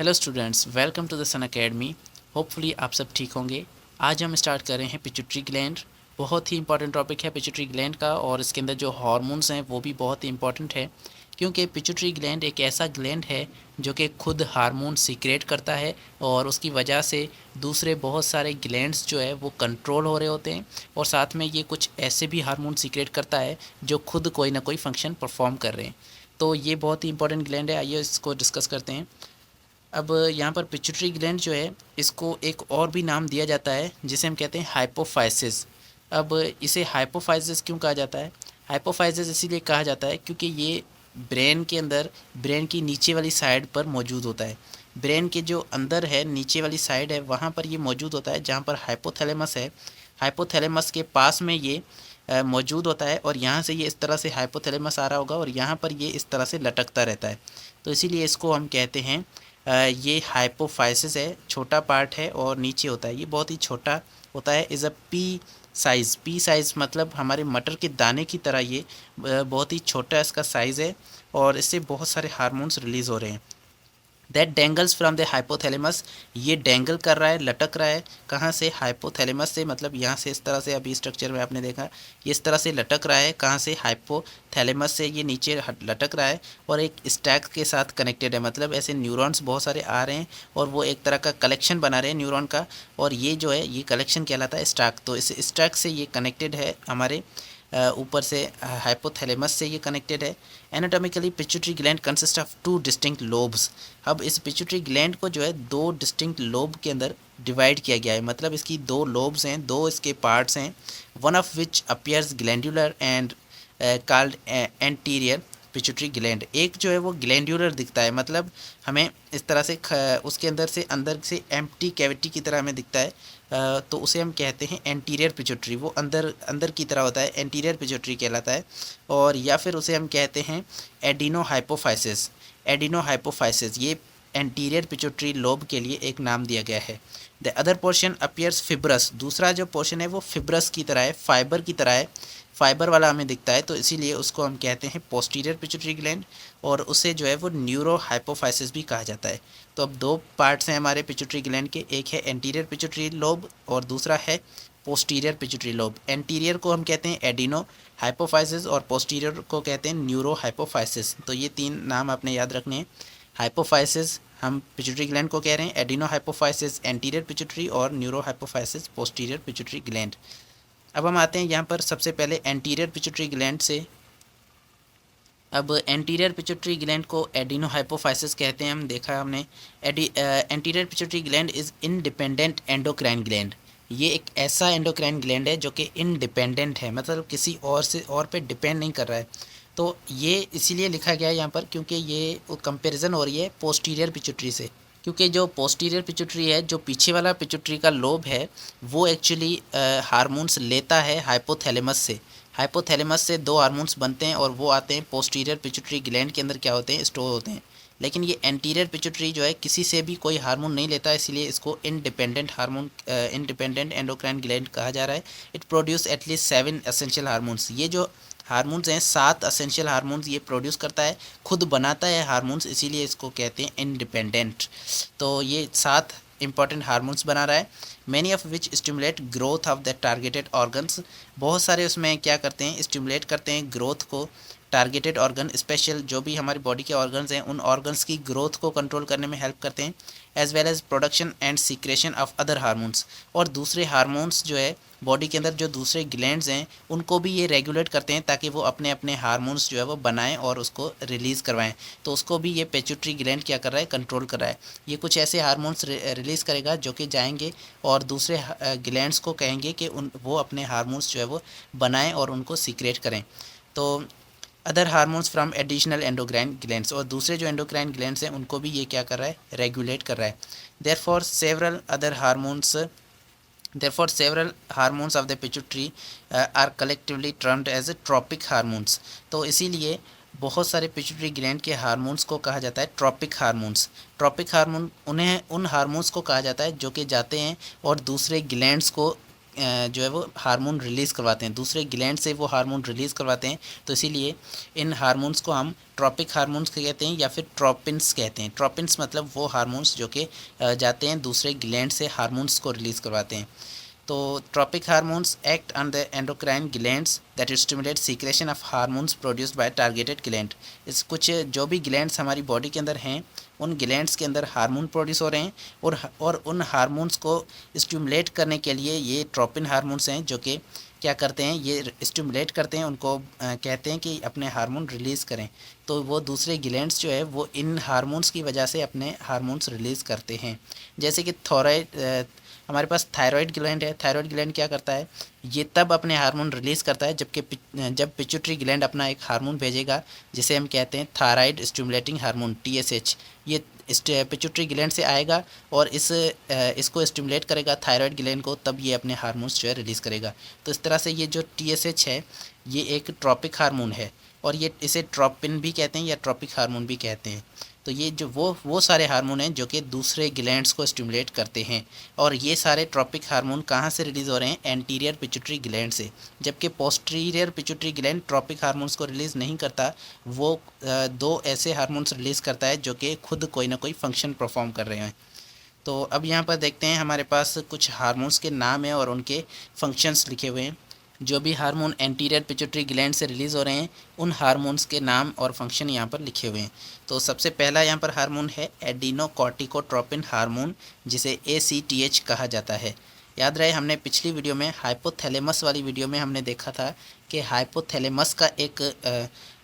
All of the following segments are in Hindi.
Hello students, welcome to the Sun Academy. Hopefully आप सब ठीक होंगे। आज हम स्टार्ट कर रहे हैं पिट्यूटरी ग्लैंड। बहुत ही इंपॉर्टेंट टॉपिक है पिट्यूटरी ग्लैंड का, और इसके अंदर जो हार्मोन्स हैं वो भी बहुत ही इंपॉर्टेंट है, क्योंकि पिट्यूटरी ग्लैंड एक ऐसा ग्लैंड है जो कि खुद हार्मोन सीक्रेट करता है, और उसकी वजह से दूसरे बहुत सारे ग्लैंड्स जो है वो कंट्रोल हो रहे होते हैं, और साथ में ये कुछ ऐसे भी हार्मोन सीक्रेट करता है जो खुद कोई ना कोई फंक्शन परफॉर्म कर रहे हैं। तो ये बहुत ही इंपॉर्टेंट ग्लैंड है, आइए इसको डिस्कस करते हैं। अब यहाँ पर पिट्यूटरी ग्लैंड जो है, इसको एक और भी नाम दिया जाता है जिसे हम कहते हैं हाइपोफाइसिस। अब इसे हाइपोफाइसिस क्यों कहा जाता है? हाइपोफाइसिस इसीलिए कहा जाता है क्योंकि ये ब्रेन के अंदर, ब्रेन की नीचे वाली साइड पर मौजूद होता है। ब्रेन के जो अंदर है, नीचे वाली साइड है, वहाँ पर ये मौजूद होता है जहाँ पर हाइपोथैलेमस है। हाइपोथैलेमस के पास में ये मौजूद होता है, और यहाँ से ये इस तरह से हाइपोथैलेमस आ रहा होगा और यहाँ पर ये इस तरह से लटकता रहता है। तो इसीलिए इसको हम कहते हैं ये हाइपोफाइसिस है, छोटा पार्ट है और नीचे होता है, ये बहुत ही छोटा होता है। इज़ अ पी साइज़ मतलब हमारे मटर के दाने की तरह ये बहुत ही छोटा इसका साइज़ है, और इससे बहुत सारे हार्मोन्स रिलीज़ हो रहे हैं। दैट डेंगल्स फ्रॉम द हाइपोथैलेमस, ये डेंगल कर रहा है, लटक रहा है। कहाँ से? हाइपोथैलेमस से, मतलब यहाँ से इस तरह से, अभी स्ट्रक्चर में आपने देखा ये इस तरह से लटक रहा है। कहाँ से? हाइपोथैलेमस से ये नीचे लटक रहा है, और एक स्टैक के साथ कनेक्टेड है, मतलब ऐसे न्यूरॉन्स बहुत सारे आ रहे हैं और वो एक तरह का कलेक्शन बना रहे हैं न्यूरॉन का, और ये जो है ये कलेक्शन कहलाता है स्टैक। तो इस स्टैक से ये कनेक्टेड है हमारे ऊपर से, हाइपोथैलेमस से ये कनेक्टेड है। Anatomically pituitary gland consist of two distinct lobes. अब इस पिट्यूटरी ग्लैंड को जो है दो डिस्टिंक्ट लोब के अंदर डिवाइड किया गया है, मतलब इसकी दो लोब्स हैं, दो इसके पार्ट्स हैं। One of which appears glandular and called anterior pituitary gland. एक जो है वो ग्लैंडुलर दिखता है, मतलब हमें इस तरह से उसके अंदर से एम्प्टी कैविटी की तरह हमें दिखता है, तो उसे हम कहते हैं एंटीरियर पिट्यूटरी। वो अंदर अंदर की तरह होता है, एंटीरियर पिट्यूटरी कहलाता है। और या फिर उसे हम कहते हैं एडिनो हाइपोफाइसिस। एडिनो हाइपोफाइसिस ये एंटीरियर पिट्यूटरी लोब के लिए एक नाम दिया गया है। The other portion appears fibrous. दूसरा जो पोर्शन है वो फिब्रस की तरह है, फाइबर की तरह है, फाइबर वाला हमें दिखता है, तो इसीलिए उसको हम कहते हैं पोस्टीरियर पिट्यूटरी ग्लैंड, और उसे जो है वो न्यूरो हाइपोफाइसिस भी कहा जाता है। तो अब दो पार्ट्स हैं हमारे पिट्यूटरी ग्लैंड के, एक है एंटीरियर पिट्यूटरी लोब और दूसरा है पोस्टीरियर पिट्यूटरी लोब। एंटीरियर को हम कहते हैं एडिनो हाइपोफाइसिस और पोस्टीरियर को कहते हैं न्यूरो हाइपोफाइसिस। तो ये तीन नाम आपने याद रखने हैं। हाइपोफाइसिस हम पिट्यूटरी ग्लैंड को कह रहे हैं, एडिनो हाइपोफाइसिस एंटीरियर पिट्यूटरी और neuro hypophysis posterior pituitary gland. अब हम आते हैं यहाँ पर सबसे पहले एंटीरियर पिट्यूटरी ग्लैंड से। अब एंटीरियर पिट्यूटरी ग्लैंड को एडिनो हाइपोफाइसिस कहते हैं, हम देखा हमने। Anterior pituitary gland is independent endocrine gland. ये एक ऐसा एंडोक्राइन ग्लैंड है जो कि इंडिपेंडेंट है, मतलब किसी और से और पे डिपेंड नहीं कर रहा है। तो ये इसीलिए लिखा गया है यहाँ पर क्योंकि ये कंपैरिजन हो रही है पोस्टीरियर पिट्यूटरी से, क्योंकि जो पोस्टीरियर पिट्यूटरी है, जो पीछे वाला पिट्यूटरी का लोब है, वो एक्चुअली हार्मोन्स लेता है हाइपोथैलेमस से। हाइपोथैलेमस से दो हार्मोन्स बनते हैं और वो आते हैं पोस्टीरियर पिट्यूटरी ग्लैंड के अंदर, क्या होते हैं? स्टोर होते हैं। लेकिन ये एंटीरियर पिट्यूटरी जो है किसी से भी कोई हार्मोन नहीं लेता, इसलिए इसको इंडिपेंडेंट एंडोक्राइन ग्लैंड कहा जा रहा है। It produce at least 7 essential hormones. ये जो हार्मोन्स हैं 7 एसेंशियल हार्मोन्स ये प्रोड्यूस करता है, खुद बनाता है हार्मोन्स, इसीलिए इसको कहते हैं इंडिपेंडेंट। तो ये 7 इंपॉर्टेंट हार्मोन्स बना रहा है। Many of which stimulate growth of the targeted organs. बहुत सारे उसमें क्या करते हैं? स्टिमुलेट करते हैं ग्रोथ को। टारगेटेड ऑर्गन स्पेशल जो भी हमारी बॉडी के ऑर्गन्स हैं, उन ऑर्गन्स की ग्रोथ को कंट्रोल करने में हेल्प करते हैं। As well as production and secretion of other hormones. और दूसरे हार्मोन्स जो है बॉडी के अंदर, जो दूसरे ग्लैंड्स हैं, उनको भी ये रेगुलेट करते हैं ताकि वो अपने अपने हार्मोन्स जो है वो बनाएं और उसको रिलीज़ करवाएं। तो उसको भी ये पिट्यूटरी ग्लैंड क्या कर रहा है? कंट्रोल कर रहा है। ये कुछ ऐसे हार्मोन्स रिलीज़ करेगा जो कि जाएंगे और दूसरे ग्लैंड्स को कहेंगे कि वो अपने हार्मोन्स जो है वो बनाएं और उनको सीक्रेट करें। तो other hormones from additional endocrine glands, और दूसरे जो एंडोक्राइन ग्लैंड्स हैं उनको भी ये क्या कर रहा है? रेगुलेट कर रहा है। Therefore several other hormones Therefore, several hormones of the pituitary are collectively termed as tropic hormones. तो इसीलिए बहुत सारे पिट्यूटरी ग्लैंड के हार्मोन्स को कहा जाता है ट्रॉपिक हार्मोन्स। ट्रॉपिक हार्मोन उन्हें उन हार्मोन्स को कहा जाता है जो कि जाते हैं और दूसरे ग्लैंड्स को जो है वो हार्मोन रिलीज़ करवाते हैं, दूसरे ग्लैंड से वो हार्मोन रिलीज़ करवाते हैं। तो इसीलिए इन हार्मोन्स को हम ट्रॉपिक हार्मोन्स कहते हैं या फिर ट्रॉपिन्स कहते हैं। ट्रॉपिन्स मतलब वो हार्मोन्स जो कि जाते हैं दूसरे ग्लैंड से हार्मोन्स को रिलीज़ करवाते हैं। तो trophic hormones act on the endocrine glands that stimulate secretion of hormones produced by targeted gland. इस कुछ जो भी ग्लैंड्स हमारी बॉडी के अंदर हैं उन ग्लैंड्स के अंदर हार्मोन प्रोड्यूस हो रहे हैं और उन हार्मोन्स को स्टिमुलेट करने के लिए ये ट्रोपिन हार्मोन्स हैं जो कि क्या करते हैं, ये स्टिमुलेट करते हैं, उनको कहते हैं कि अपने हार्मोन रिलीज़ करें। तो वो दूसरे ग्लैंड्स जो है वो इन हार्मोन्स की वजह से अपने हार्मोन्स रिलीज़ करते हैं। जैसे कि हमारे पास थायराइड ग्लैंड है। थायराइड ग्लैंड क्या करता है, ये तब अपने हार्मोन रिलीज़ करता है जब पिट्यूटरी ग्लैंड अपना एक हार्मोन भेजेगा जिसे हम कहते हैं थायराइड स्टिमुलेटिंग हार्मोन TSH। ये पिट्यूटरी ग्लैंड से आएगा और इसको स्टिमुलेट करेगा थायराइड ग्लैंड को, तब ये अपने हार्मोन्स जो है रिलीज़ करेगा। तो इस तरह से ये जो TSH है ये एक ट्रॉपिक हार्मोन है और ये इसे ट्रॉपिन भी कहते हैं या ट्रॉपिक हार्मोन भी कहते हैं। तो ये जो वो सारे हार्मोन हैं जो कि दूसरे ग्लैंड्स को स्टिमुलेट करते हैं और ये सारे ट्रॉपिक हार्मोन कहाँ से रिलीज़ हो रहे हैं, एंटीरियर पिट्यूटरी ग्लैंड से। जबकि posterior pituitary gland trophic hormones को रिलीज़ नहीं करता, वो दो ऐसे हार्मोन्स रिलीज़ करता है जो कि खुद कोई ना कोई फंक्शन परफॉर्म कर रहे हैं। तो अब यहाँ पर देखते हैं हमारे पास कुछ हार्मोन्स के नाम हैं और उनके फंक्शंस लिखे हुए हैं। जो भी हार्मोन एंटीरियर पिट्यूटरी ग्लैंड से रिलीज़ हो रहे हैं उन हार्मोन्स के नाम और फंक्शन यहाँ पर लिखे हुए हैं। तो सबसे पहला यहाँ पर हार्मोन है एडिनोकॉर्टिकोट्रोपिन हार्मोन, जिसे ACTH कहा जाता है। याद रहे हमने पिछली वीडियो में हाइपोथैलेमस वाली वीडियो में हमने देखा था कि हाइपोथैलेमस का एक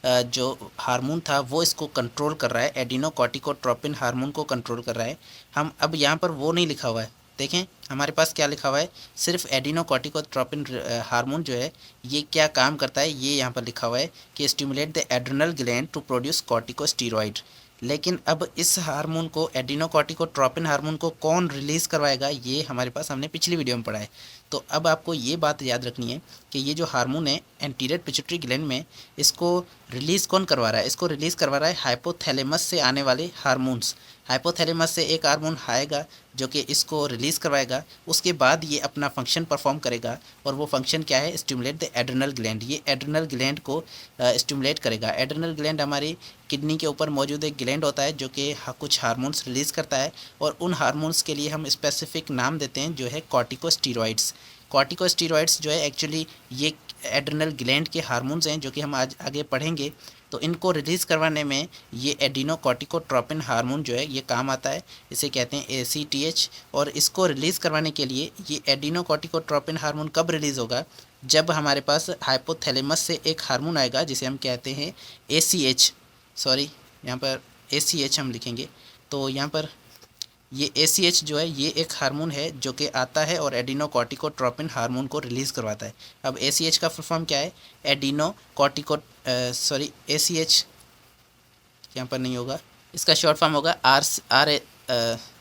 जो हार्मोन था वो इसको कंट्रोल कर रहा है, एडिनोकॉर्टिकोट्रोपिन हार्मोन को कंट्रोल कर रहा है। हम अब यहाँ पर वो नहीं लिखा हुआ है, देखें हमारे पास क्या लिखा हुआ है, सिर्फ एडिनोकॉर्टिकोट्रोपिन हार्मोन जो है ये क्या काम करता है, ये यहाँ पर लिखा हुआ है कि stimulate the adrenal gland to produce corticosteroid. लेकिन अब इस हार्मोन को एडिनोकॉर्टिकोट्रोपिन हार्मोन को कौन रिलीज़ करवाएगा, ये हमारे पास हमने पिछली वीडियो में पढ़ा है। तो अब आपको ये बात याद रखनी है कि ये जो हार्मोन है एंटीरियर पिट्यूटरी ग्लैंड में, इसको रिलीज़ कौन करवा रहा है, इसको रिलीज़ करवा रहा है हाइपोथैलेमस से आने वाले हार्मोन्स। हाइपोथैलेमस से एक हार्मोन आएगा जो कि इसको रिलीज़ करवाएगा, उसके बाद ये अपना फंक्शन परफॉर्म करेगा और वो फंक्शन क्या है, स्टिमुलेट द एड्रेनल ग्लैंड। ये एड्रेनल ग्लैंड को स्टिमुलेट करेगा। एड्रेनल ग्लैंड हमारी किडनी के ऊपर मौजूद एक ग्लैंड होता है जो कि कुछ हार्मोन्स रिलीज़ करता है और उन हार्मोन्स के लिए हम स्पेसिफिक नाम देते हैं जो है कॉर्टिकोस्टेरॉइड्स। कॉर्टिकोस्टेरॉइड्स जो है एक्चुअली ये एड्रेनल ग्लैंड के हार्मोन्स हैं जो कि हम आज आगे पढ़ेंगे। तो इनको रिलीज़ करवाने में ये एडिनोकॉर्टिकोट्रोपिन हार्मोन जो है ये काम आता है, इसे कहते हैं ACTH। और इसको रिलीज़ करवाने के लिए ये एडिनोकॉर्टिकोट्रोपिन हार्मोन कब रिलीज़ होगा, जब हमारे पास हाइपोथैलेमस से एक हार्मोन आएगा जिसे हम कहते हैं ACH, सॉरी यहाँ पर ACH हम लिखेंगे। तो यहाँ पर ये ACH जो है ये एक हार्मोन है जो कि आता है और एडिनोकॉर्टिकोट्रोपिन हार्मोन को रिलीज़ करवाता है। अब ACH का फुल फॉर्म क्या है, ACH यहाँ पर नहीं होगा, इसका शॉर्ट फॉर्म होगा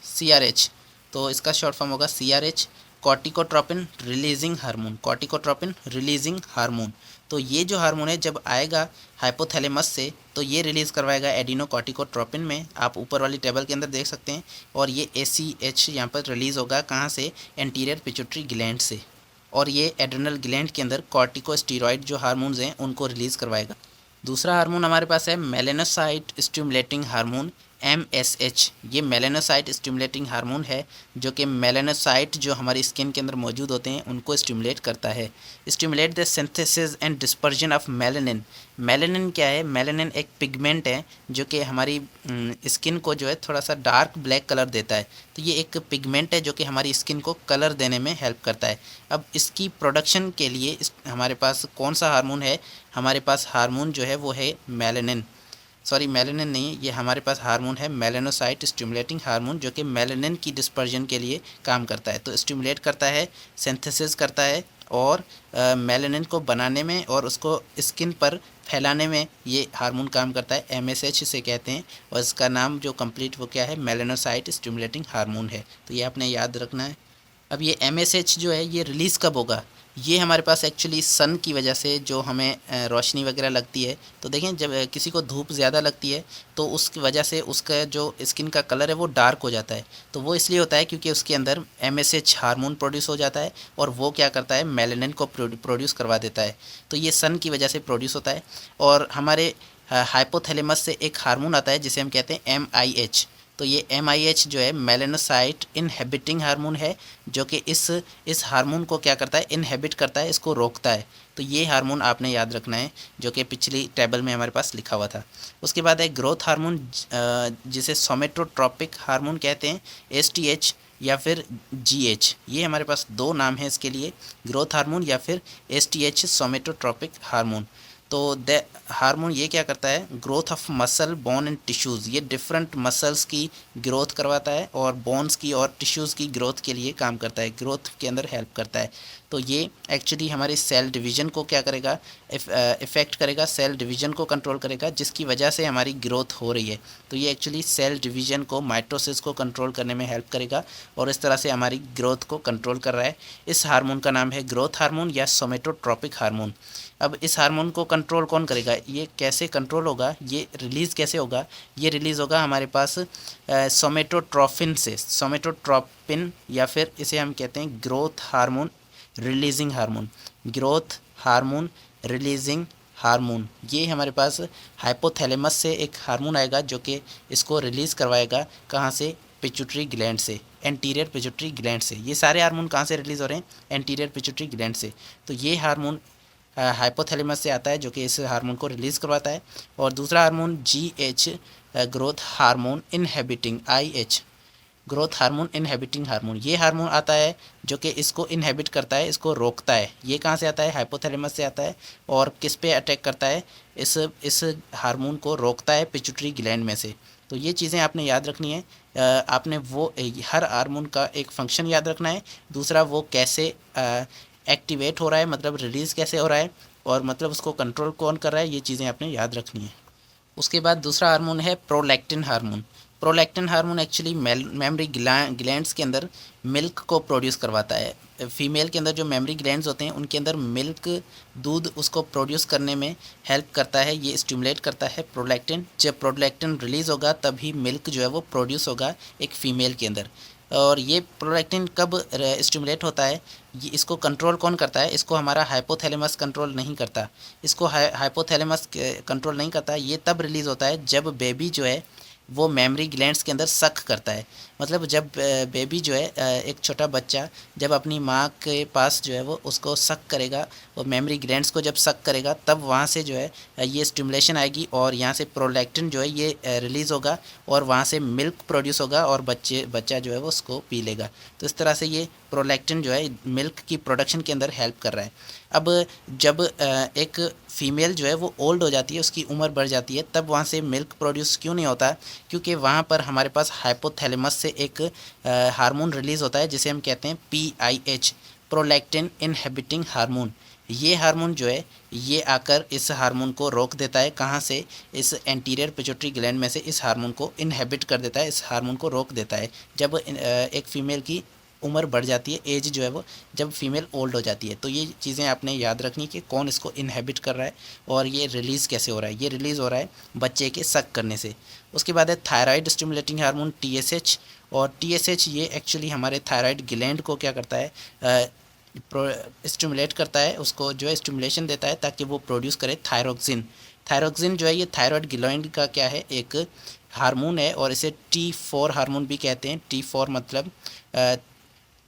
CRH। तो इसका शॉर्ट फॉर्म होगा CRH, corticotropin releasing hormone, corticotropin releasing hormone. तो ये जो हार्मोन है जब आएगा हाइपोथैलेमस से तो ये रिलीज़ करवाएगा एडिनोकॉर्टिकोट्रोपिन में, आप ऊपर वाली टेबल के अंदर देख सकते हैं। और ये ACH यहाँ पर रिलीज़ होगा कहाँ से, एंटीरियर पिट्यूटरी ग्लैंड से, और ये एड्रेनल ग्लैंड के अंदर कॉर्टिकोस्टेरॉइड जो हार्मोन्स हैं उनको रिलीज़ करवाएगा। दूसरा हार्मोन हमारे पास है मेलानोसाइट स्टिमुलेटिंग हार्मोन, MSH। ये मेलानोसाइट स्टिमुलेटिंग हार्मोन है जो कि मेलानोसाइट जो हमारी स्किन के अंदर मौजूद होते हैं उनको स्टिमुलेट करता है। Stimulate the synthesis and dispersion of melanin. Melanin क्या है, मेलानिन एक पिगमेंट है जो कि हमारी स्किन को जो है थोड़ा सा डार्क ब्लैक कलर देता है। तो ये एक पिगमेंट है जो कि हमारी स्किन को कलर देने में हेल्प करता है। अब इसकी प्रोडक्शन के लिए हमारे पास कौन सा हार्मोन है, हमारे पास हार्मोन जो है वो है मेलानिन, सॉरी मेलानिन नहीं, ये हमारे पास हार्मोन है मेलानोसाइट स्टिमुलेटिंग हार्मोन जो कि मेलानिन की डिस्पर्जन के लिए काम करता है। तो स्टिमुलेट करता है, सिंथेसिस करता है और मेलानिन को बनाने में और उसको स्किन पर फैलाने में ये हार्मोन काम करता है। MSH इसे कहते हैं और इसका नाम जो कंप्लीट वो क्या है, मेलानोसाइट स्टिमुलेटिंग हार्मोन है। तो ये आपने याद रखना है। अब ये MSH जो है ये रिलीज़ कब होगा, ये हमारे पास एक्चुअली सन की वजह से जो हमें रोशनी वगैरह लगती है, तो देखें जब किसी को धूप ज़्यादा लगती है तो उसकी वजह से उसका जो स्किन का कलर है वो डार्क हो जाता है। तो वो इसलिए होता है क्योंकि उसके अंदर MSH हार्मोन प्रोड्यूस हो जाता है और वो क्या करता है, मेलानिन को प्रोड्यूस करवा देता है। तो ये सन की वजह से प्रोड्यूस होता है। और हमारे हाइपोथैलेमस से एक हार्मोन आता है जिसे हम कहते हैं MIH। तो ये MIH जो है मेलानोसाइट इनहेबिटिंग हार्मोन है, जो कि इस हार्मोन को क्या करता है, इनहेबिट करता है, इसको रोकता है। तो ये हार्मोन आपने याद रखना है, जो कि पिछली टेबल में हमारे पास लिखा हुआ था। उसके बाद है ग्रोथ हार्मोन, जिसे सोमेटोट्रॉपिक हार्मोन कहते हैं, STH या फिर GH। ये हमारे पास दो नाम है इसके लिए, ग्रोथ हार्मोन या फिर STH सोमेटोट्रॉपिक हार्मोन। तो द हार्मोन ये क्या करता है, growth of muscle bone and tissues, ये डिफरेंट मसल्स की ग्रोथ करवाता है और बोन्स की और टिश्यूज़ की ग्रोथ के लिए काम करता है, ग्रोथ के अंदर हेल्प करता है। तो ये एक्चुअली हमारी सेल डिवीज़न को क्या करेगा, इफ़ेक्ट करेगा, सेल डिवीज़न को कंट्रोल करेगा, जिसकी वजह से हमारी ग्रोथ हो रही है। तो ये एक्चुअली सेल डिवीज़न को, माइटोसिस को कंट्रोल करने में हेल्प करेगा और इस तरह से हमारी ग्रोथ को कंट्रोल कर रहा है। इस हार्मोन का नाम है ग्रोथ हार्मोन या सोमेटोट्रॉपिक हार्मोन। अब इस हार्मोन को कंट्रोल कौन करेगा, ये कैसे कंट्रोल होगा, ये रिलीज़ कैसे होगा, ये रिलीज़ होगा हमारे पास सोमेटोट्रोफिन से, सोमेटोट्रोपिन या फिर इसे हम कहते हैं growth hormone releasing hormone, growth hormone releasing hormone. ये हमारे पास हाइपोथैलेमस से एक हार्मोन आएगा जो कि इसको रिलीज़ करवाएगा, कहाँ से, पिट्यूटरी ग्लैंड से, एंटीरियर पिट्यूटरी ग्लैंड से। ये सारे हार्मोन कहाँ से रिलीज़ हो रहे हैं, एंटीरियर पिट्यूटरी ग्लैंड से। तो ये हार्मोन हाइपोथैलेमस से आता है जो कि इस हार्मोन को रिलीज़ करवाता है। और दूसरा hormone GH, growth hormone inhabiting, IH, growth hormone inhabiting hormone. ये हार्मोन आता है जो कि इसको इनहेबिट करता है, इसको रोकता है। ये कहाँ से आता है, हाइपोथैलेमस से आता है। और किस पे अटैक करता है, इस हार्मोन को रोकता है पिट्यूटरी ग्लैंड में से। तो ये चीज़ें आपने याद रखनी है। आपने वो हर हार्मोन का एक फंक्शन याद रखना है, दूसरा वो कैसे एक्टिवेट हो रहा है, मतलब रिलीज़ कैसे हो रहा है, और मतलब उसको कंट्रोल कौन कर रहा है, ये चीज़ें आपने याद रखनी है। उसके बाद दूसरा हार्मोन है prolactin hormone. Prolactin hormone actually mammary glands के अंदर मिल्क को प्रोड्यूस करवाता है। फीमेल के अंदर जो मेमरी ग्लैंड्स होते हैं उनके अंदर मिल्क, दूध, उसको प्रोड्यूस करने में हेल्प करता है, ये स्टिमुलेट करता है प्रोलैक्टिन। जब प्रोलैक्टिन रिलीज़ होगा तभी मिल्क जो है वो प्रोड्यूस होगा एक फ़ीमेल के अंदर। और ये प्रोलैक्टिन कब स्टिमुलेट होता है, ये इसको कंट्रोल कौन करता है, इसको हमारा हाइपोथैलेमस कंट्रोल नहीं करता, इसको हाइपोथैलेमस कंट्रोल नहीं करता। ये तब रिलीज़ होता है जब बेबी जो है वो मेमरी ग्लैंड्स के अंदर सक करता है। मतलब जब बेबी जो है, एक छोटा बच्चा जब अपनी माँ के पास जो है वो उसको सक करेगा, वो मेमरी ग्लैंड्स को जब सक करेगा तब वहाँ से जो है ये स्टिमुलेशन आएगी और यहाँ से प्रोलैक्टिन जो है ये रिलीज़ होगा और वहाँ से मिल्क प्रोड्यूस होगा और बच्चा जो है वो उसको पी लेगा। तो इस तरह से ये प्रोलैक्टिन जो है मिल्क की प्रोडक्शन के अंदर हेल्प कर रहा है। अब जब एक फ़ीमेल जो है वो ओल्ड हो जाती है, उसकी उम्र बढ़ जाती है, तब वहाँ से मिल्क प्रोड्यूस क्यों नहीं होता, क्योंकि वहाँ पर हमारे पास हाइपोथैलेमस से एक हार्मोन रिलीज़ होता है जिसे हम कहते हैं PIH, प्रोलैक्टिन इनहिबिटिंग हार्मोन। ये हार्मोन जो है ये आकर इस हार्मोन को रोक देता है, कहाँ से, इस एंटीरियर पिट्यूटरी ग्लैंड में से इस हार्मोन को इनहिबिट कर देता है, इस हार्मोन को रोक देता है जब एक फ़ीमेल की उम्र बढ़ जाती है, एज जो है वो, जब फीमेल ओल्ड हो जाती है। तो ये चीज़ें आपने याद रखनी कि कौन इसको इनहेबिट कर रहा है और ये रिलीज़ कैसे हो रहा है। ये रिलीज़ हो रहा है बच्चे के सक करने से। उसके बाद है थायराइड स्टिमुलेटिंग हार्मोन TSH। और TSH ये एक्चुअली हमारे थायराइड ग्लैंड को क्या करता है, स्टिमुलेट करता है, उसको जो है स्टिमुलेशन देता है ताकि वो प्रोड्यूस करे थायरोक्सिन। थायरोक्सिन जो है ये थायराइड ग्लैंड का क्या है, एक हार्मोन है और इसे T4 हार्मोन भी कहते हैं। T4 मतलब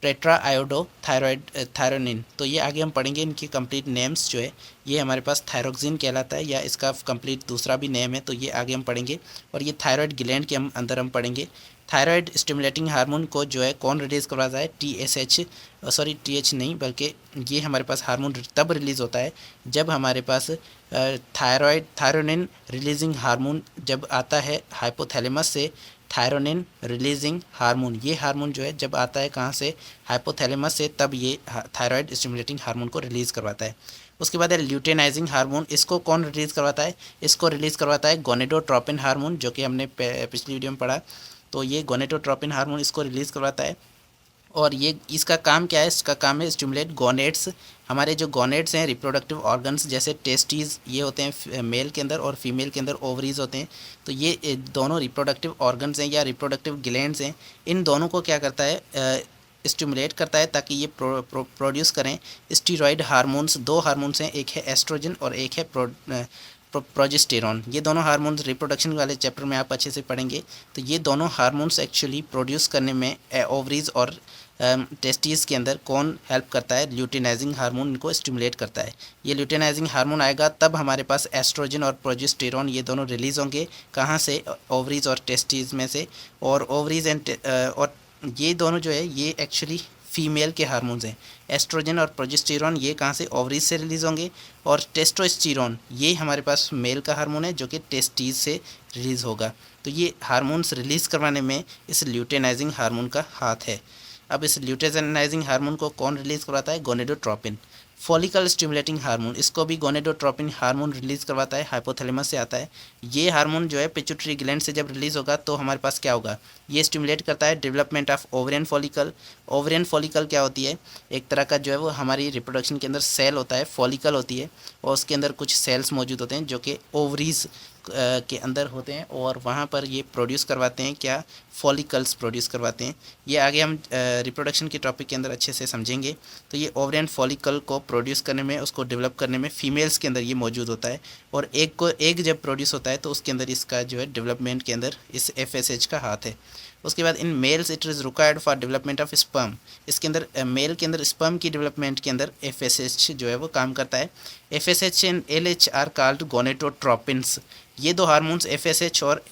टेट्रा आयोडो थायरोनिन। तो ये आगे हम पढ़ेंगे, इनकी कंप्लीट नेम्स जो है ये हमारे पास थायरोक्सिन कहलाता है या इसका कंप्लीट दूसरा भी नेम है, तो ये आगे हम पढ़ेंगे। और ये थायराइड ग्लैंड के अंदर हम पढ़ेंगे। थायराइड स्टिमुलेटिंग हार्मोन को जो है कौन रिलीज़ करवाता है, TH नहीं, बल्कि ये हमारे पास हार्मोन तब रिलीज़ होता है जब हमारे पास थायरोनिन रिलीजिंग हार्मोन जब आता है हाइपोथैलेमस से। थायरोनिन रिलीजिंग हार्मोन, ये हार्मोन जो है जब आता है कहाँ से, हाइपोथैलेमस से, तब ये थायराइड स्टिमुलेटिंग हार्मोन को रिलीज़ करवाता है। उसके बाद है ल्यूटेनाइजिंग हार्मोन। इसको कौन रिलीज़ करवाता है, इसको रिलीज़ करवाता है गोनेडोट्रोपिन हार्मोन, जो कि हमने पिछली वीडियो में पढ़ा। तो ये गोनेडोट्रोपिन हार्मोन इसको रिलीज़ करवाता है। और ये इसका काम क्या है, इसका काम है स्टिमुलेट गोनेट्स। हमारे जो गोनेट्स हैं रिप्रोडक्टिव ऑर्गन्स, जैसे टेस्टीज ये होते हैं मेल के अंदर और फीमेल के अंदर ओवरीज होते हैं। तो ये दोनों रिप्रोडक्टिव ऑर्गन्स हैं या रिप्रोडक्टिव ग्लैंड्स हैं। इन दोनों को क्या करता है, स्टिमुलेट करता है ताकि ये प्रोड्यूस करें स्टीरॉयड हार्मोन्स। दो हार्मोन्स हैं, एक है एस्ट्रोजन और एक है प्रोजेस्टेरॉन। ये दोनों हार्मोन्स रिप्रोडक्शन वाले चैप्टर में आप अच्छे से पढ़ेंगे। तो ये दोनों हार्मोन्स एक्चुअली प्रोड्यूस करने में ओवरीज और टेस्टिस के अंदर कौन हेल्प करता है, ल्यूटिनाइजिंग हार्मोन इनको स्टिमुलेट करता है। ये ल्यूटिनाइजिंग हार्मोन आएगा तब हमारे पास एस्ट्रोजन और प्रोजेस्टेरॉन ये दोनों रिलीज़ होंगे। कहाँ से, ओवरीज और टेस्टिस में से। और ओवरीज और ये दोनों जो है ये एक्चुअली फीमेल के हार्मोन्स हैं। एस्ट्रोजन और प्रोजेस्टेरॉन ये कहाँ से, ओवरीज से रिलीज़ होंगे। और टेस्टोस्टेरॉन ये हमारे पास मेल का हार्मोन है जो कि टेस्टीज से रिलीज़ होगा। तो ये हार्मोन्स रिलीज़ करवाने में इस ल्यूटेनाइजिंग हार्मोन का हाथ है। अब इस ल्यूटेनाइजिंग हार्मोन को कौन रिलीज़ करवाता है, गोनेडोट्रोपिन। फॉलिकल स्टिमुलेटिंग हार्मोन, इसको भी गोनेडोट्रोपिन हार्मोन रिलीज़ करवाता है, हाइपोथैलेमस से आता है। ये हार्मोन जो है पिट्यूटरी ग्लैंड से जब रिलीज़ होगा तो हमारे पास क्या होगा, ये स्टिमुलेट करता है development of ovarian follicle. Ovarian follicle क्या होती है, एक तरह का जो है वो हमारी रिप्रोडक्शन के अंदर सेल होता है, फॉलिकल होती है और उसके अंदर कुछ सेल्स मौजूद होते हैं जो कि ओवरीज के अंदर होते हैं और वहाँ पर ये प्रोड्यूस करवाते हैं क्या, फॉलिकल्स प्रोड्यूस करवाते हैं। ये आगे हम रिप्रोडक्शन के टॉपिक के अंदर अच्छे से समझेंगे। तो ये ओवरियन फॉलिकल को प्रोड्यूस करने में, उसको डेवलप करने में फीमेल्स के अंदर ये मौजूद होता है। और एग जब प्रोड्यूस होता है तो उसके अंदर इसका जो है डेवलपमेंट के अंदर इस FSH का हाथ है। उसके बाद in males it is required for development of sperm. इसके अंदर मेल के अंदर स्पर्म की डेवलपमेंट के अंदर FSH जो है वो काम करता है। FSH and LH are called gonadotropins. ये दो हार्मोन्स FSH और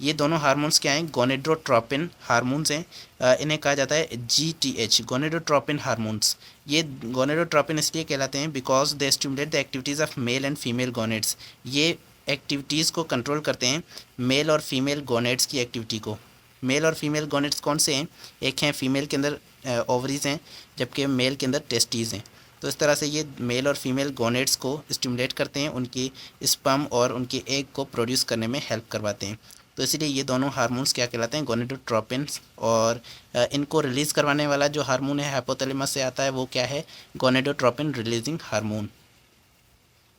ये दोनों हार्मोन्स क्या हैं, गोनेडोट्रोपिन हार्मोन्स हैं। इन्हें कहा जाता है GTH, गोनेडोट्रोपिन हार्मोन्स। ये गोनेडोट्रोपिन इसलिए कहलाते हैं because they stimulate the activities of male and female gonads. ये एक्टिविटीज़ को कंट्रोल करते हैं, मेल और फीमेल गोनेड्स की एक्टिविटी को। मेल और फीमेल गोनेड्स कौन से हैं, एक हैं फीमेल के अंदर ओवरीज हैं जबकि मेल के अंदर टेस्टीज़ हैं। तो इस तरह से ये मेल और फीमेल गोनेड्स को स्टिमुलेट करते हैं, उनकी स्पर्म और उनके एग को प्रोड्यूस करने में हेल्प करवाते हैं। तो इसीलिए ये दोनों हार्मोन्स क्या कहलाते हैं, गोनेडोट्रोपिन्स। और इनको रिलीज़ करवाने वाला जो हार्मोन है हाइपोथैलेमस से आता है वो क्या है, गोनेडोट्रोपिन रिलीजिंग हार्मोन।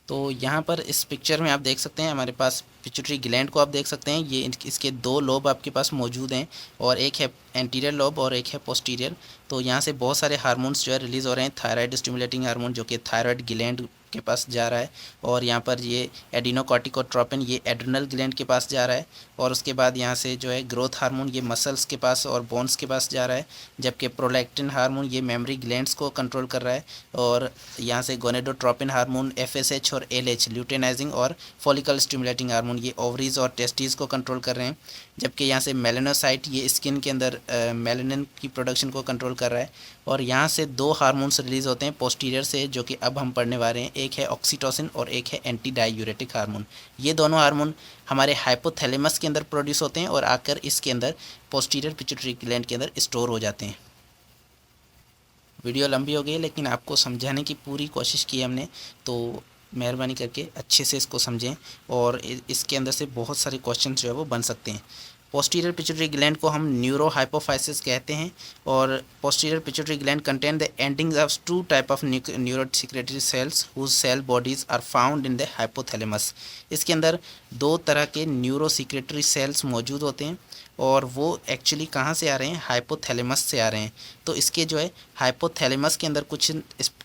तो यहाँ पर इस पिक्चर में आप देख सकते हैं हमारे पास पिट्यूटरी ग्लैंड को आप देख सकते हैं। ये इसके दो लोब आपके पास मौजूद हैं और एक है एंटीरियर लोब और एक है पोस्टीरियर। तो यहाँ से बहुत सारे हार्मोन्स जो है रिलीज़ हो रहे हैं। थायराइड स्टिमुलेटिंग हार्मोन जो कि थायराइड ग्लैंड के पास जा रहा है और यहाँ पर ये एडिनोकॉर्टिकोट्रोपिन ये एड्रिनल ग्लैंड के पास जा रहा है। और उसके बाद यहाँ से जो है ग्रोथ हार्मोन ये मसल्स के पास और बोन्स के पास जा रहा है, जबकि प्रोलैक्टिन हार्मोन ये मेमोरी ग्लैंड्स को कंट्रोल कर रहा है। और यहाँ से गोनेडोट्रोपिन हार्मोन FSH और LH ल्यूटेनाइजिंग और फॉलिकल स्टिमुलेटिंग हार्मोन ये ओवरीज और टेस्टीज़ को कंट्रोल कर रहे हैं। जबकि यहाँ से मेलानोसाइट ये स्किन के अंदर मेलानिन की प्रोडक्शन को कंट्रोल कर रहा है। और यहाँ से दो हार्मोन्स रिलीज़ होते हैं पोस्टीरियर से जो कि अब हम पढ़ने वाले हैं, एक है ऑक्सीटोसिन और एक है एंटी डायूरेटिक हार्मोन। ये दोनों हार्मोन हमारे हाइपोथैलेमस के अंदर प्रोड्यूस होते हैं और आकर इसके अंदर पोस्टीरियर पिट्यूटरी ग्लैंड के अंदर स्टोर हो जाते हैं। वीडियो लंबी हो गई लेकिन आपको समझाने की पूरी कोशिश की हमने, तो मेहरबानी करके अच्छे से इसको समझें और इसके अंदर से बहुत सारे क्वेश्चन जो है वो बन सकते हैं। पोस्टीरियर पिट्यूटरी ग्लैंड को हम न्यूरो हाइपोफाइसिस कहते हैं और posterior pituitary gland contain the endings of two type of neuro secretory cells whose cell bodies are found in the hypothalamus. इसके अंदर दो तरह के न्यूरो सिक्रेटरी सेल्स मौजूद होते हैं और वो एक्चुअली कहाँ से आ रहे हैं, हाइपोथैलेमस से आ रहे हैं। तो इसके जो है हाइपोथैलेमस के अंदर कुछ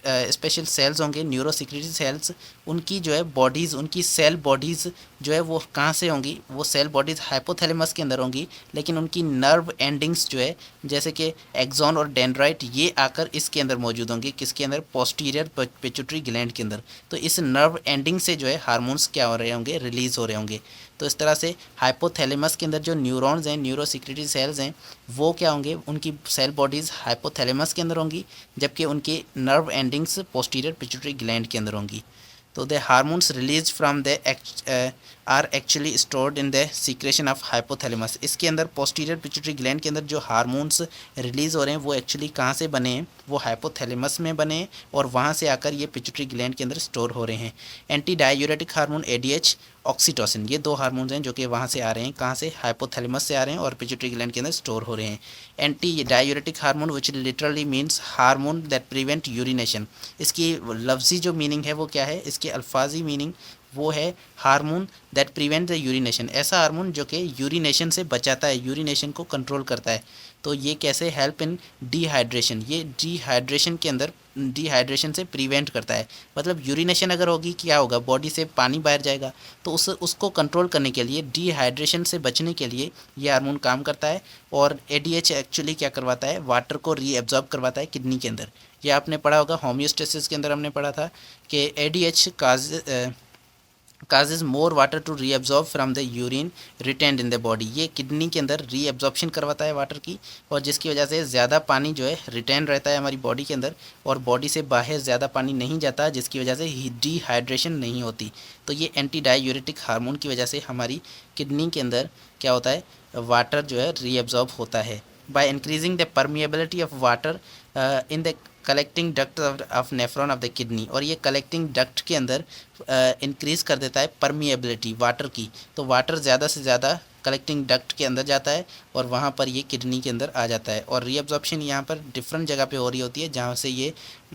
स्पेशल सेल्स होंगे न्यूरो सिक्रेटरी सेल्स, उनकी जो है बॉडीज़, उनकी सेल बॉडीज़ जो है वो कहाँ से होंगी, वो सेल बॉडीज़ हाइपोथैलेमस के अंदर होंगी। लेकिन उनकी नर्व एंडिंग्स जो है जैसे कि एक्सॉन और डेंड्राइट ये आकर इसके अंदर मौजूद होंगे, किसके अंदर, पोस्टीरियर पिट्यूटरी ग्लैंड के अंदर। तो इस नर्व एंडिंग से जो है हार्मोन्स क्या हो रहे होंगे, रिलीज़ हो रहे होंगे। तो इस तरह से हाइपोथैलेमस के अंदर जो न्यूरॉन्स हैं, न्यूरो सिक्रेटरी सेल्स हैं, वो क्या होंगे, उनकी सेल बॉडीज़ हाइपोथैलेमस के अंदर होंगी जबकि उनकी nerve endings posterior pituitary gland के अंदर होंगी। तो the hormones release from the are actually stored in the secretion of hypothalamus. इसके अंदर पोस्टीरियर पिट्यूटरी ग्लैंड के अंदर जो हार्मोन्स रिलीज़ हो रहे हैं वो एक्चुअली कहाँ से बने हैं, वो हाइपोथैलेमस में बने हैं और वहाँ से आकर ये पिट्यूटरी ग्लैंड के अंदर स्टोर हो रहे हैं। Anti diuretic hormone ADH oxytocin. ये दो हार्मोन्स हैं जो कि वहाँ से आ रहे हैं, कहाँ से, हाइपोथैलेमस से आ रहे हैं और पिट्यूटरी ग्लैंड के अंदर स्टोर हो रहे हैं। Anti diuretic hormone which literally means hormone that prevent urination. इसकी लफ्जी जो मीनिंग है वो क्या है, इसके अल्फाजी मीनिंग वो है hormone that prevent the urination. ऐसा हार्मोन जो कि यूरिनेशन से बचाता है, यूरिनेशन को कंट्रोल करता है। तो ये कैसे, हेल्प इन डिहाइड्रेशन, ये डिहाइड्रेशन के अंदर डिहाइड्रेशन से प्रिवेंट करता है। मतलब यूरिनेशन अगर होगी क्या होगा, बॉडी से पानी बाहर जाएगा, तो उसको कंट्रोल करने के लिए, डिहाइड्रेशन से बचने के लिए ये हार्मोन काम करता है। और एडीएच एक्चुअली क्या करवाता है, वाटर को रीएब्जॉर्ब करवाता है किडनी के अंदर। ये आपने पढ़ा होगा, होम्योस्टेसिस के अंदर हमने पढ़ा था कि ADH causes more water to reabsorb from the urine retained in the body। ये किडनी के अंदर रीअब्जॉर्प्शन करवाता है वाटर की, और जिसकी वजह से ज़्यादा पानी जो है रिटेन रहता है हमारी बॉडी के अंदर, और बॉडी से बाहर ज़्यादा पानी नहीं जाता, जिसकी वजह से डिहाइड्रेशन नहीं होती। तो ये एंटी डायूरेटिक हार्मोन की वजह से हमारी किडनी के अंदर क्या होता है, वाटर जो है रीअब्जॉर्ब होता है। By increasing the permeability of water in the collecting duct of nephron of the kidney. और ये कलेक्टिंग डक्ट के अंदर इंक्रीज़ कर देता है परमिएबिलिटी वाटर की। तो वाटर ज़्यादा से ज़्यादा कलेक्टिंग डक्ट के अंदर जाता है और वहाँ पर ये किडनी के अंदर आ जाता है। और रीअब्जॉर्प्शन यहाँ पर डिफरेंट जगह पे हो रही होती है, जहाँ से ये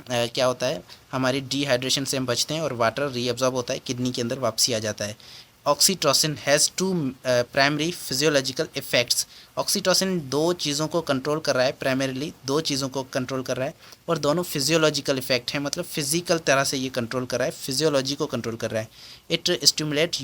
क्या होता है, हमारी डिहाइड्रेशन से हम बचते हैं और वाटर रीअब्जॉर्ब होता है, किडनी के अंदर वापसी आ जाता है। Oxytocin has two primary physiological effects. Oxytocin दो चीज़ों को कंट्रोल कर रहा है, प्राइमरीली दो चीज़ों को कंट्रोल कर रहा है, और दोनों फिजियोलॉजिकल इफेक्ट हैं, मतलब फिजिकल तरह से ये कंट्रोल कर रहा है, फिजियोलॉजी को कंट्रोल कर रहा है। It stimulate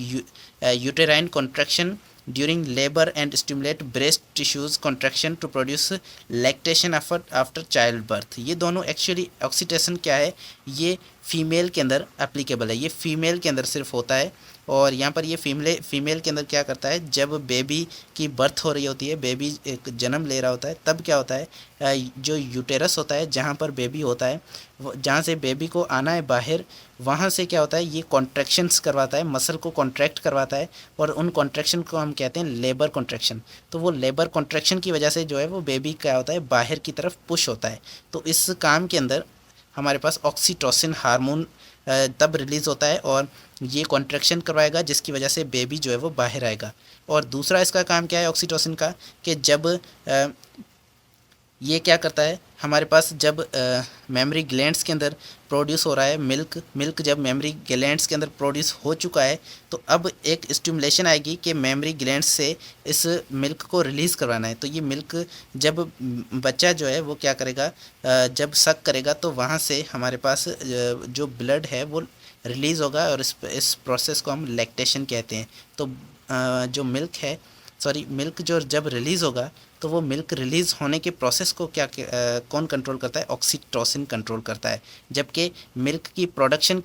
uterine contraction during labour and stimulate breast tissues contraction to produce lactation after child birth. ये दोनों एक्चुअली, ऑक्सीटोसिन क्या है, ये फीमेल के अंदर एप्लीकेबल है, ये फीमेल के अंदर सिर्फ होता है। और यहाँ पर ये फीमेल के अंदर क्या करता है, जब बेबी की बर्थ हो रही होती है, बेबी एक जन्म ले रहा होता है, तब क्या होता है, जो यूटेरस होता है जहाँ पर बेबी होता है, जहाँ से बेबी को आना है बाहर, वहाँ से क्या होता है, ये कॉन्ट्रैक्शंस करवाता है, मसल को कॉन्ट्रैक्ट करवाता है, और उन कॉन्ट्रैक्शन को हम कहते हैं लेबर कॉन्ट्रैक्शन। तो वो लेबर कॉन्ट्रैक्शन की वजह से जो है वो बेबी क्या होता है, बाहर की तरफ पुश होता है। तो इस काम के अंदर हमारे पास ऑक्सीटोसिन हार्मोन तब रिलीज़ होता है और ये कॉन्ट्रैक्शन करवाएगा, जिसकी वजह से बेबी जो है वो बाहर आएगा। और दूसरा इसका काम क्या है ऑक्सीटोसिन का, कि जब ये क्या करता है, हमारे पास जब मेमरी ग्लैंड्स के अंदर प्रोड्यूस हो रहा है मिल्क जब मेमरी ग्लैंड्स के अंदर प्रोड्यूस हो चुका है, तो अब एक स्टिमुलेशन आएगी कि मेमरी ग्लैंड्स से इस मिल्क को रिलीज़ करवाना है। तो ये मिल्क जब बच्चा जो है वो क्या करेगा, जब सक करेगा, तो वहाँ से हमारे पास जो ब्लड है वो रिलीज़ होगा, और इस प्रोसेस को हम लैक्टेशन कहते हैं। तो जो मिल्क जो जब रिलीज़ होगा, तो वो मिल्क रिलीज़ होने के प्रोसेस को कौन कंट्रोल करता है, ऑक्सीटोसिन कंट्रोल करता है। जबकि मिल्क की प्रोडक्शन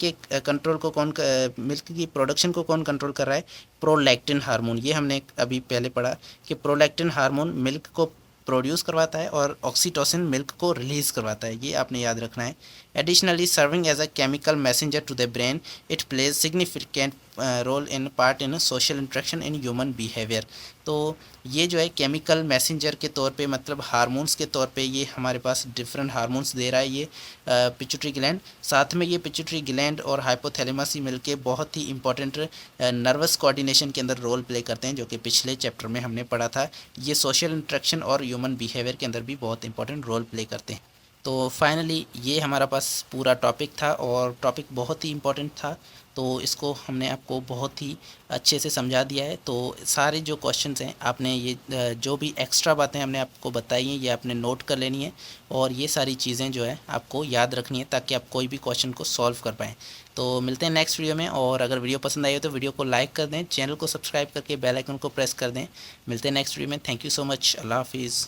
को कौन कंट्रोल कर रहा है, प्रोलैक्टिन हार्मोन। ये हमने अभी पहले पढ़ा कि प्रोलैक्टिन हार्मोन मिल्क को प्रोड्यूस करवाता है और ऑक्सीटोसिन मिल्क को रिलीज़ करवाता है, ये आपने याद रखना है। Additionally serving as a chemical messenger to the brain, it plays significant role in part in social interaction in human behaviour. तो ये जो है केमिकल मैसेंजर के तौर पे, मतलब हार्मोन्स के तौर पे ये हमारे पास डिफरेंट हार्मोन्स दे रहा है ये पिट्यूटरी ग्लैंड। साथ में ये पिट्यूटरी ग्लैंड और हाइपोथैलेमस ही मिलके बहुत ही इंपॉर्टेंट नर्वस कोऑर्डिनेशन के अंदर रोल प्ले करते हैं, जो कि पिछले चैप्टर में हमने पढ़ा था। ये सोशल इंट्रैक्शन और ह्यूमन बिहेवियर के अंदर भी बहुत इंपॉर्टेंट रोल प्ले करते हैं। तो फाइनली ये हमारा पास पूरा टॉपिक था, और टॉपिक बहुत ही इम्पोर्टेंट था, तो इसको हमने आपको बहुत ही अच्छे से समझा दिया है। तो सारे जो क्वेश्चंस हैं आपने ये जो भी एक्स्ट्रा बातें हमने आपको बताई हैं, ये आपने नोट कर लेनी है, और ये सारी चीज़ें जो है आपको याद रखनी है, ताकि आप कोई भी क्वेश्चन को सॉल्व कर पाएँ। तो मिलते हैं नेक्स्ट वीडियो में, और अगर वीडियो पसंद आई हो तो वीडियो को लाइक कर दें, चैनल को सब्सक्राइब करके बेल आइकन को प्रेस कर दें। मिलते हैं नेक्स्ट वीडियो में। Thank you so much. अल्लाह हाफिज़।